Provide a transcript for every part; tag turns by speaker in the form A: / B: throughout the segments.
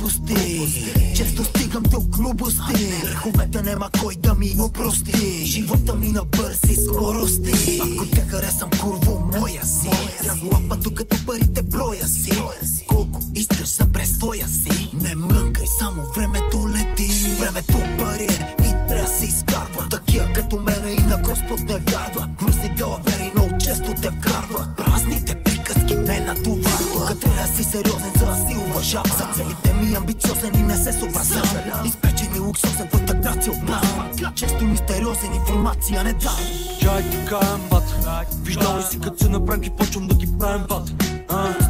A: глупости. Често стигам до глупости. Греховете нема кой да ми опрости. Живота ми на бързи скорости. Ако те харесам, курво, моя си. Драго лапа, докато парите броя си. Колко искаш за престоя си. Не мрънкай, само времето лети. Времето пари и трябва си изкарва. Такива като мене и на Господ не вярва. Грозни далавери много често те вкарва. Празните приказки не натоварва. Тук трябва си сериозен, за да си уважава. За целите ми амбициозен и не се съобразявам. Изпечен и луксозен, твоята грация обнава. Често мистериозен, информация не дам.
B: Чай така е, бат. Виждал ли си като се напранки, почвам да ги правим, бат.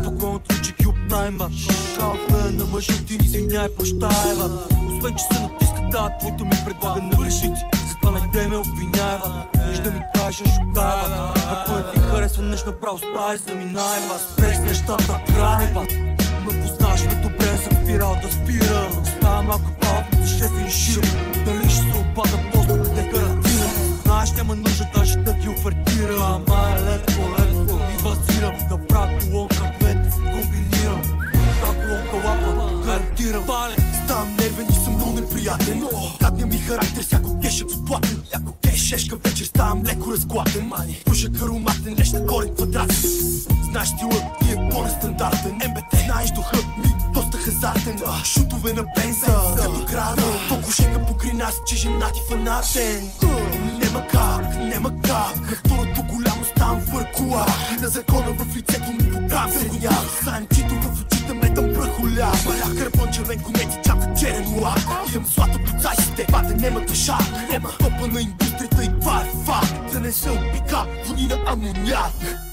B: Спокойно твичи ги оправим, бат. Калфе на мъжа ти, извиняй, прощай, бат. Освен че се натиска, да, твоето ми предлага на решите. Затова не те ме обвиняй, бат. Вижда ми кажеш, шукай, бат. Ако не ти харесва нещо направо, стай, заминай, бат. Спреш нещата, край, бат. Ме познаш ме добре, съм спирал да спирам. Става малко по-опит, ще финиширам. Дали ще се обада после, не гарантирам. Знаеш, няма нужда даже да ги офертирам. Ама е летко и базирам. Да правя колонка, двете комбинирам. Да колонка лапа, гарантирам.
C: Ставам нервен и съм много неприятен. Гадния ми характер, всяко кеш е безплатен. Ако кешешка вечер, ставам леко разглатен. Пушек ароматен, неща горе квадратен. Знаеш стилът ми е по-нестандартен. МБТ, знаеш духът ми доста хазартен. Шутове на бенза, като града. Толкова шека покри нас, че жена ти фанатен. Нема как на второто голямо ставам въркула. И на закона в лицето ми покам средня. Санчито в очите ме там пръхоля. Баля карбон, червен конети, чапка черен лак. Имам злато под зайсите, бате нема дъша. Нема топа на индустрията и това е факт. Да не се опика, вони на амоняк.